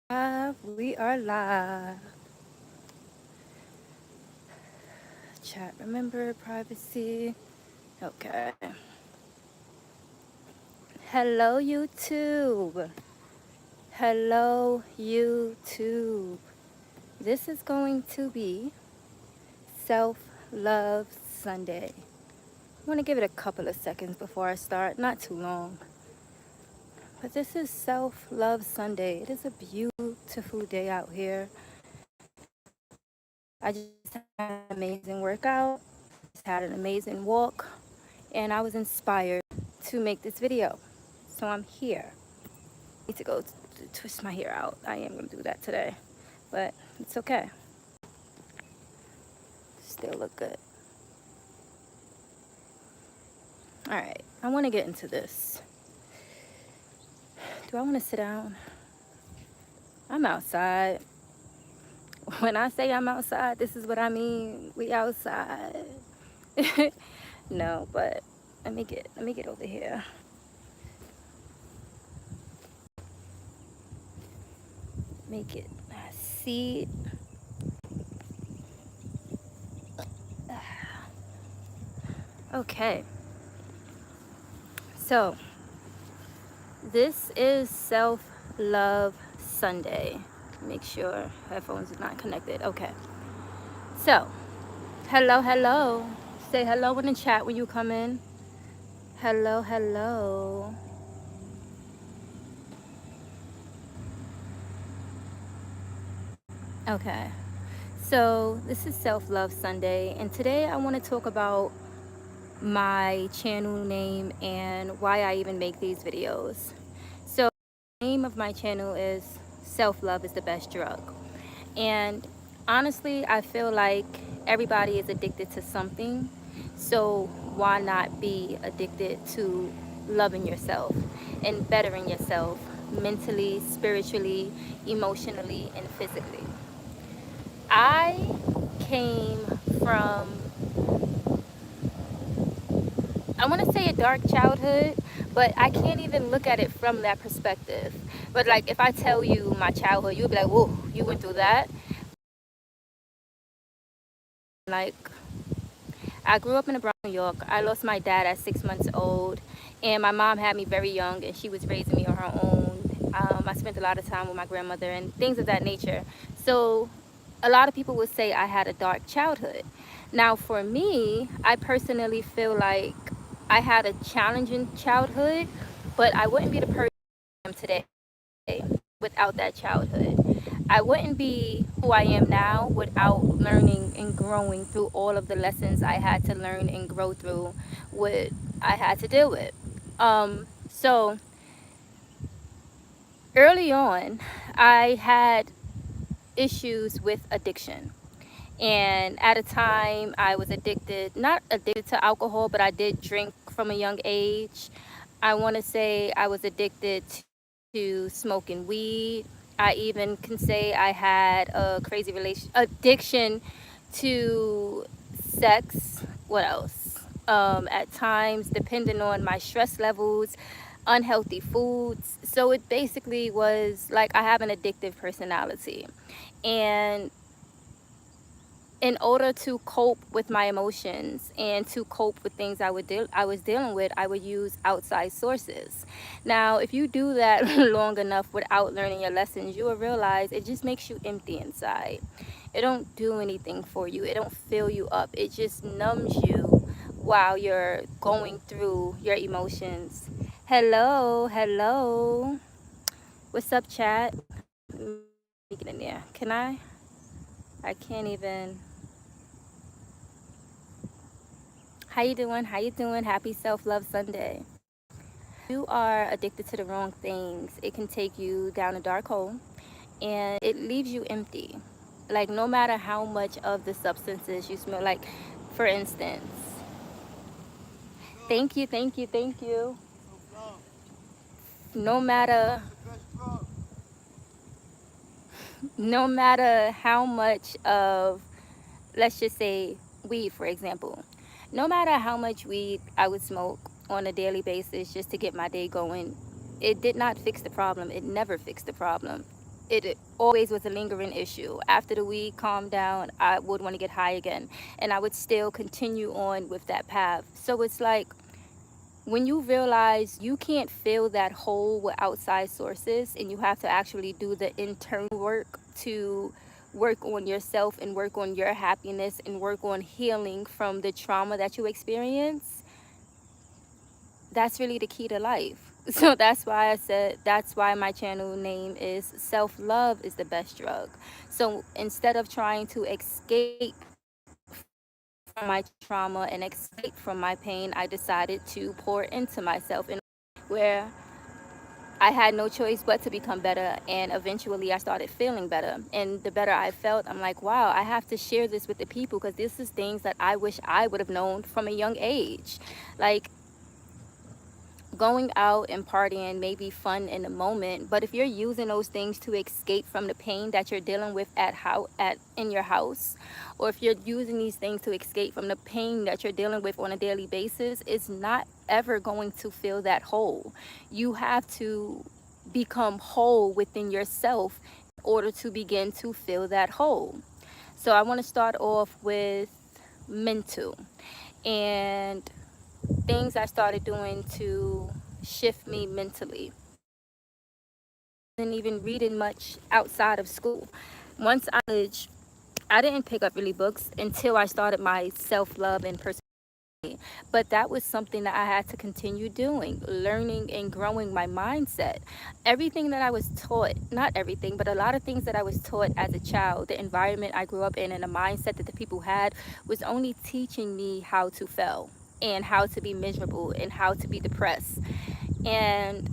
We are live. Chat, remember privacy. Okay. Hello, YouTube. Hello, YouTube. This is going to be Self Love Sunday. I want to give it a couple of seconds before I start, not too long. But this is Self Love Sunday. It is a beautiful day out here. I just had an amazing workout, just had an amazing walk, and I was inspired to make this video. So I'm here. I need to go twist my hair out. I am going to do that today, but it's okay. Still look good. All right, I want to get into this. Do I want to sit down? I'm outside. When I say I'm outside, this is what I mean. We outside. No, but let me get over here. Make it a seat. Okay. So, this is Self-Love Sunday. Make sure headphones are not connected. Okay. So, hello. Say hello in the chat when you come in. Hello. Okay. So, this is Self-Love Sunday, and today I want to talk about my channel name and why I even make these videos. So the name of my channel is Self-Love is the Best Drug. And honestly, I feel like everybody is addicted to something. So why not be addicted to loving yourself and bettering yourself mentally, spiritually, emotionally, and physically? I came from, I want to say, a dark childhood, but I can't even look at it from that perspective. But like, if I tell you my childhood, you'll be like, whoa, you went through that? Like, I grew up in the Bronx, New York. I lost my dad at 6 months old, and my mom had me very young, and she was raising me on her own. I spent a lot of time with my grandmother and things of that nature. So a lot of people would say I had a dark childhood. Now, for me, I personally feel like I had a challenging childhood, but I wouldn't be the person I am today without that childhood. I wouldn't be who I am now without learning and growing through all of the lessons I had to learn and grow through what I had to deal with. So early on, I had issues with addiction. And at a time, I was addicted, not addicted to alcohol, but I did drink from a young age. I want to say I was addicted to smoking weed. I even can say I had a crazy addiction to sex. What else? At times, depending on my stress levels, unhealthy foods. So it basically was like I have an addictive personality. And in order to cope with my emotions and to cope with things I was dealing with, I would use outside sources. Now, if you do that long enough without learning your lessons, you will realize it just makes you empty inside. It don't do anything for you. It don't fill you up. It just numbs you while you're going through your emotions. Hello. What's up, chat? Let me get in there. Can I? I can't even. How you doing? Happy Self-Love Sunday. You are addicted to the wrong things. It can take you down a dark hole and it leaves you empty. Like, no matter how much of the substances you smell, like, for instance, thank you. No matter, no matter how much of, let's just say, weed, for example, no matter how much weed I would smoke on a daily basis just to get my day going, it did not fix the problem. It never fixed the problem. it always was a lingering issue. After the weed calmed down, I would want to get high again, and I would still continue on with that path. So it's like, when you realize you can't fill that hole with outside sources, and you have to actually do the internal work to work on yourself and work on your happiness and work on healing from the trauma that you experience, that's really the key to life. So that's why I said, that's why my channel name is Self Love is the Best Drug. So instead of trying to escape from my trauma and escape from my pain, I decided to pour into myself in where I had no choice but to become better. And eventually I started feeling better. And the better I felt, I'm like, wow, I have to share this with the people, because this is things that I wish I would have known from a young age. Like, going out and partying may be fun in the moment, but if you're using those things to escape from the pain that you're dealing with at in your house, or if you're using these things to escape from the pain that you're dealing with on a daily basis, it's not ever going to fill that hole. You have to become whole within yourself in order to begin to fill that hole. So I want to start off with mental, and things I started doing to shift me mentally. Wasn't even reading much outside of school. Once college, I didn't pick up really books until I started my self-love and personality. But that was something that I had to continue doing, learning and growing my mindset. Everything that I was taught, not everything, but a lot of things that I was taught as a child, the environment I grew up in and the mindset that the people had, was only teaching me how to fail and how to be miserable and how to be depressed. And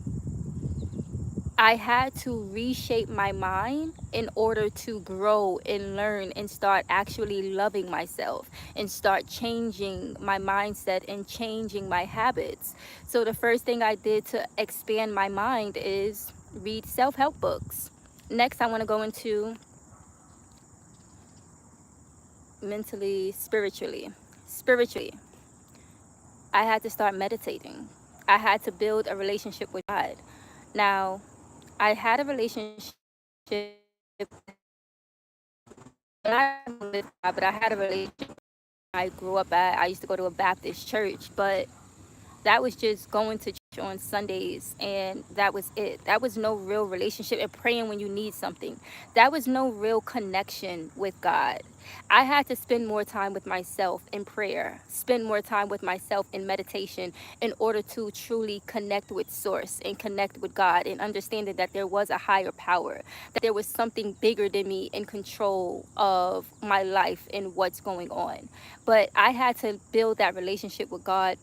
I had to reshape my mind in order to grow and learn and start actually loving myself and start changing my mindset and changing my habits. So the first thing I did to expand my mind is read self-help books. Next, I want to go into mentally, spiritually. Spiritually, I had to start meditating. I had to build a relationship with God. Now, I had a relationship, not with God, but I had a relationship. I grew up at, I used to go to a Baptist church, but that was just going to church on Sundays, and that was it. That was no real relationship, and praying when you need something. That was no real connection with God. I had to spend more time with myself in prayer, spend more time with myself in meditation, in order to truly connect with source and connect with God, and understanding that there was a higher power, that there was something bigger than me in control of my life and what's going on. But I had to build that relationship with God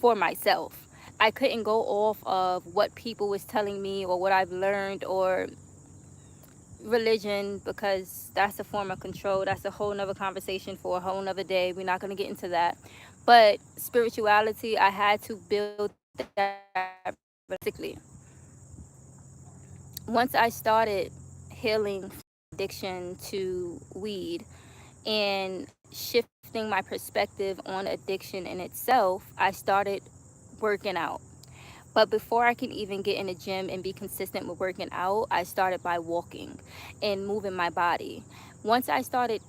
for myself. I couldn't go off of what people was telling me or what I've learned, or religion, because that's a form of control. That's a whole nother conversation for a whole nother day. We're not going to get into that. But spirituality, I had to build that basically. Once I started healing addiction to weed and shifting my perspective on addiction in itself, I started working out. But before I can even get in the gym and be consistent with working out, I started by walking and moving my body. Once I started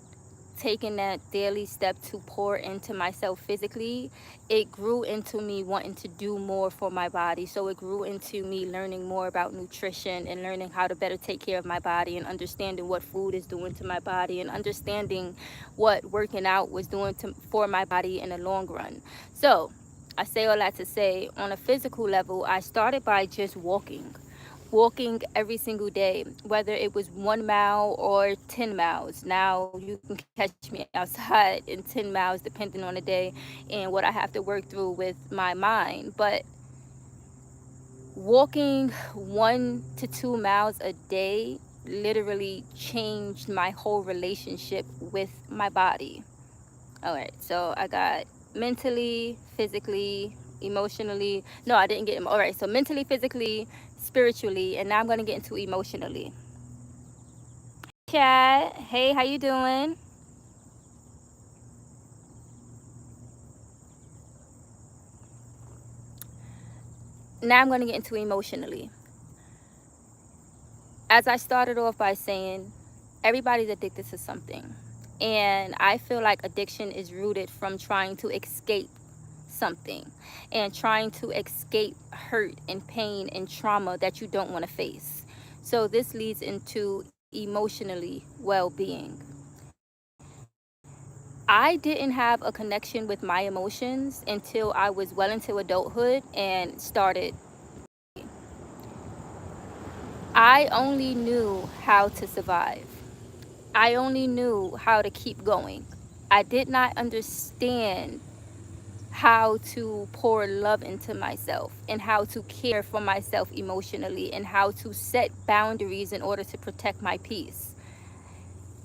taking that daily step to pour into myself physically, it grew into me wanting to do more for my body. So it grew into me learning more about nutrition and learning how to better take care of my body, and understanding what food is doing to my body, and understanding what working out was doing for my body in the long run. So I say all that to say, on a physical level, I started by just walking every single day, whether it was 1 mile or 10 miles. Now you can catch me outside in 10 miles, depending on the day and what I have to work through with my mind. But walking 1 to 2 miles a day literally changed my whole relationship with my body. All right, so I got mentally, physically, emotionally. No, I didn't get him. All right, so mentally, physically, spiritually, and now I'm going to get into emotionally. Chat, hey, how you doing? Now I'm going to get into emotionally. As I started off by saying, everybody's addicted to something. And I feel like addiction is rooted from trying to escape something and trying to escape hurt and pain and trauma that you don't want to face. So this leads into emotionally well-being. I didn't have a connection with my emotions until I was well into adulthood and started. I only knew how to survive. I only knew how to keep going. I did not understand how to pour love into myself and how to care for myself emotionally and how to set boundaries in order to protect my peace.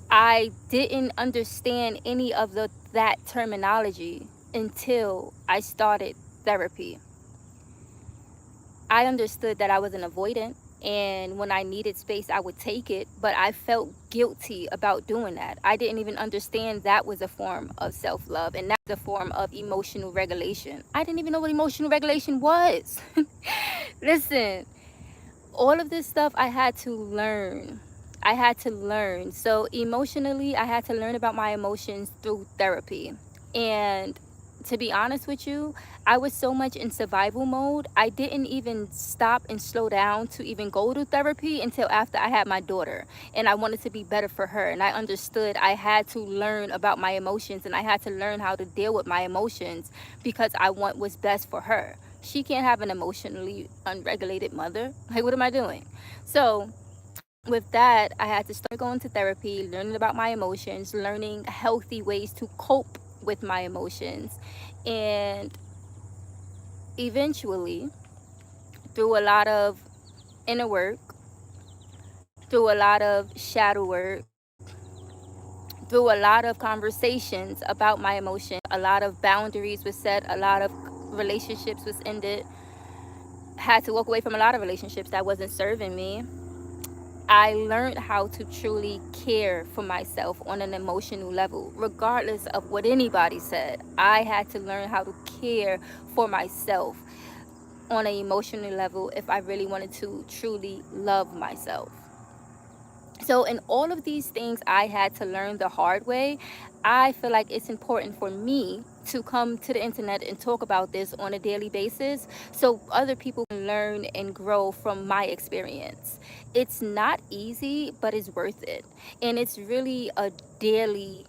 I didn't understand any of that terminology until I started therapy. I understood that I was an avoidant, and when I needed space, I would take it, but I felt guilty about doing that. I didn't even understand that was a form of self love and that's a form of emotional regulation. I didn't even know what emotional regulation was. Listen, all of this stuff I had to learn. I had to learn. So emotionally, I had to learn about my emotions through therapy. And to be honest with you, I was so much in survival mode, I didn't even stop and slow down to even go to therapy until after I had my daughter. And I wanted to be better for her. And I understood I had to learn about my emotions and I had to learn how to deal with my emotions because I want what's best for her. She can't have an emotionally unregulated mother. Like, what am I doing? So, with that, I had to start going to therapy, learning about my emotions, learning healthy ways to cope with my emotions. And eventually, through a lot of inner work, through a lot of shadow work, through a lot of conversations about my emotions, a lot of boundaries were set, a lot of relationships was ended, had to walk away from a lot of relationships that wasn't serving me. I learned how to truly care for myself on an emotional level, regardless of what anybody said. I had to learn how to care for myself on an emotional level if I really wanted to truly love myself. So, in all of these things I had to learn the hard way, I feel like it's important for me to come to the internet and talk about this on a daily basis so other people can learn and grow from my experience. It's not easy, but it's worth it. And it's really a daily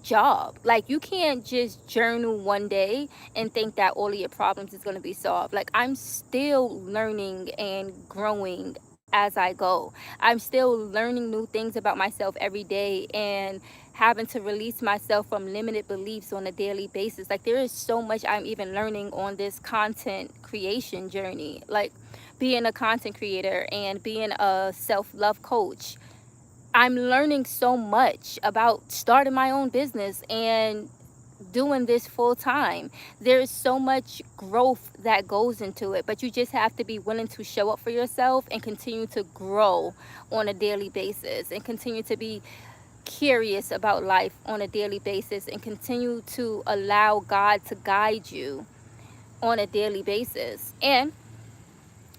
job. Like, you can't just journal one day and think that all of your problems is going to be solved. Like, I'm still learning and growing as I go. I'm still learning new things about myself every day and having to release myself from limited beliefs on a daily basis. Like, there is so much I'm even learning on this content creation journey. Like, being a content creator and being a self-love coach, I'm learning so much about starting my own business and doing this full time. There's so much growth that goes into it, but you just have to be willing to show up for yourself and continue to grow on a daily basis and continue to be curious about life on a daily basis and continue to allow God to guide you on a daily basis. And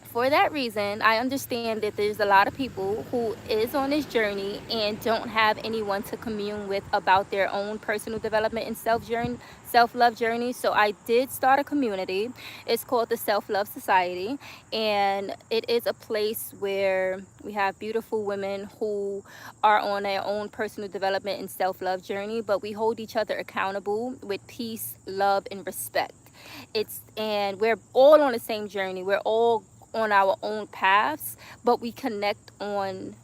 for that reason, I understand that there's a lot of people who is on this journey and don't have anyone to commune with about their own personal development and self-love journey. So I did start a community. It's called the Self-Love Society, and it is a place where we have beautiful women who are on their own personal development and self-love journey, but we hold each other accountable with peace, love, and respect. And we're all on the same journey. We're all on our own paths, but we connect on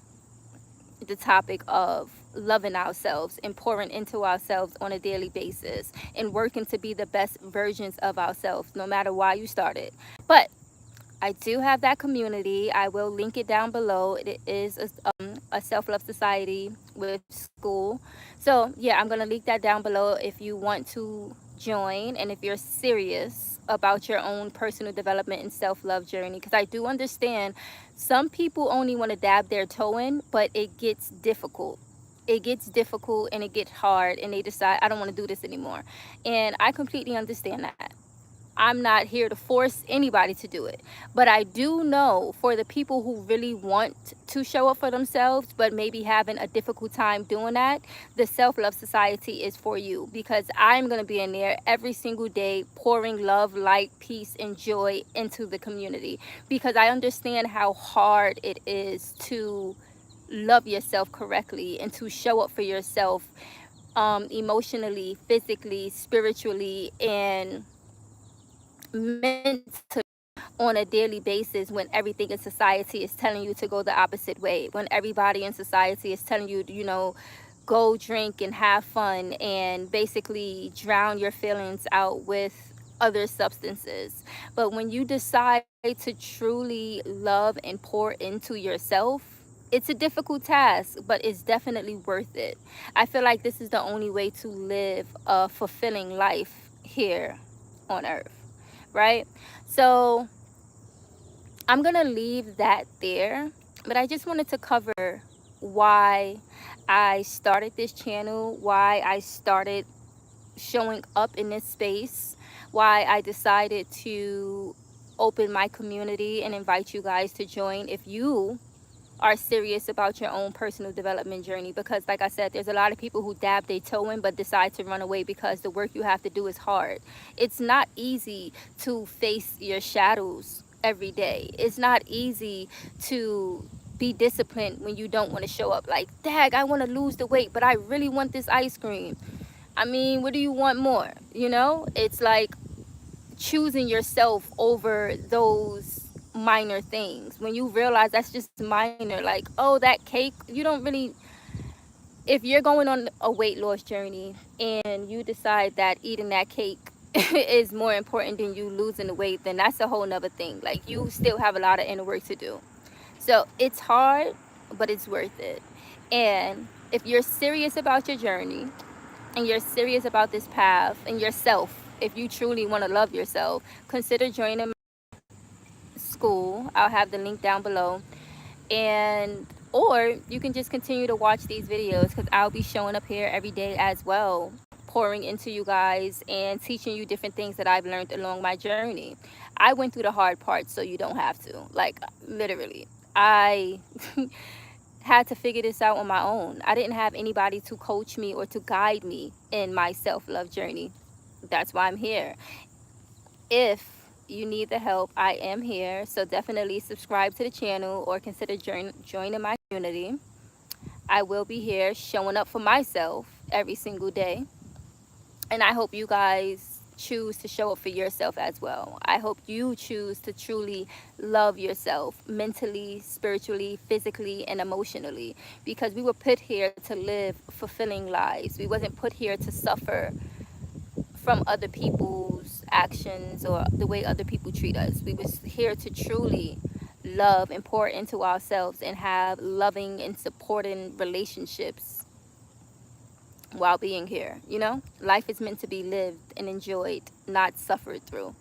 the topic of loving ourselves and pouring into ourselves on a daily basis and working to be the best versions of ourselves, no matter why you started. But I do have that community. I will link it down below. It is a self-love society with school. So yeah, I'm gonna link that down below if you want to join and if you're serious about your own personal development and self-love journey. Because I do understand some people only want to dab their toe in, but it gets difficult. It gets difficult and it gets hard, and they decide I don't want to do this anymore. And I completely understand that. I'm not here to force anybody to do it. But I do know for the people who really want to show up for themselves, but maybe having a difficult time doing that, the Self Love Society is for you, because I'm going to be in there every single day pouring love, light, peace, and joy into the community, because I understand how hard it is to love yourself correctly and to show up for yourself emotionally, physically, spiritually, and mentally on a daily basis, when everything in society is telling you to go the opposite way, when everybody in society is telling you, you know, go drink and have fun and basically drown your feelings out with other substances. But when you decide to truly love and pour into yourself, it's a difficult task, but it's definitely worth it. I feel like this is the only way to live a fulfilling life here on earth, right? So I'm gonna leave that there, but I just wanted to cover why I started this channel, why I started showing up in this space, why I decided to open my community and invite you guys to join if you are serious about your own personal development journey. Because like I said, there's a lot of people who dab their toe in but decide to run away because the work you have to do is hard. It's not easy to face your shadows every day. It's not easy to be disciplined when you don't want to show up. Like, dag, I want to lose the weight, but I really want this ice cream. I mean, what do you want more? You know, it's like choosing yourself over those minor things. When you realize that's just minor, like, oh, that cake, you don't really, if you're going on a weight loss journey and you decide that eating that cake is more important than you losing the weight, then that's a whole nother thing. Like, you still have a lot of inner work to do. So it's hard, but it's worth it. And if you're serious about your journey and you're serious about this path and yourself, if you truly want to love yourself, consider joining school. I'll have the link down below. And or you can just continue to watch these videos, because I'll be showing up here every day as well, pouring into you guys and teaching you different things that I've learned along my journey. I went through the hard parts so you don't have to. Like, literally, I had to figure this out on my own. I didn't have anybody to coach me or to guide me in my self-love journey. That's why I'm here. If you need the help, I am here. So definitely subscribe to the channel or consider joining my community. I will be here showing up for myself every single day. And I hope you guys choose to show up for yourself as well. I hope you choose to truly love yourself mentally, spiritually, physically, and emotionally, because we were put here to live fulfilling lives. We wasn't put here to suffer from other people's actions or the way other people treat us. We was here to truly love and pour into ourselves and have loving and supporting relationships while being here. You know, life is meant to be lived and enjoyed, not suffered through.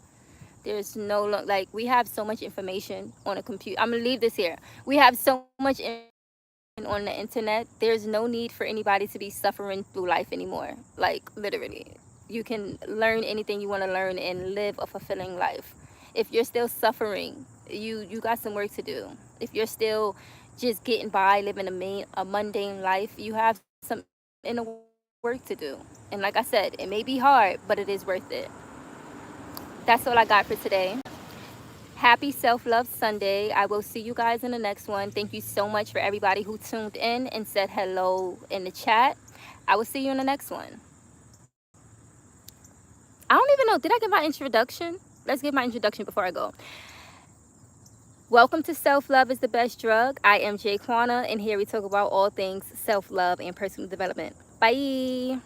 There's no like, we have so much information on a computer. I'm gonna leave this here. We have so much information on the internet. There's no need for anybody to be suffering through life anymore. Like, literally, you can learn anything you want to learn and live a fulfilling life. If you're still suffering, you got some work to do. If you're still just getting by, living a mundane life, you have some inner work to do. And like I said, it may be hard, but it is worth it. That's all I got for today. Happy Self-Love Sunday. I will see you guys in the next one. Thank you so much for everybody who tuned in and said hello in the chat. I will see you in the next one. I don't even know, did I get my introduction? Let's get my introduction before I go. Welcome to Self-Love is the Best Drug. I am Jaquana, and here we talk about all things self-love and personal development. Bye.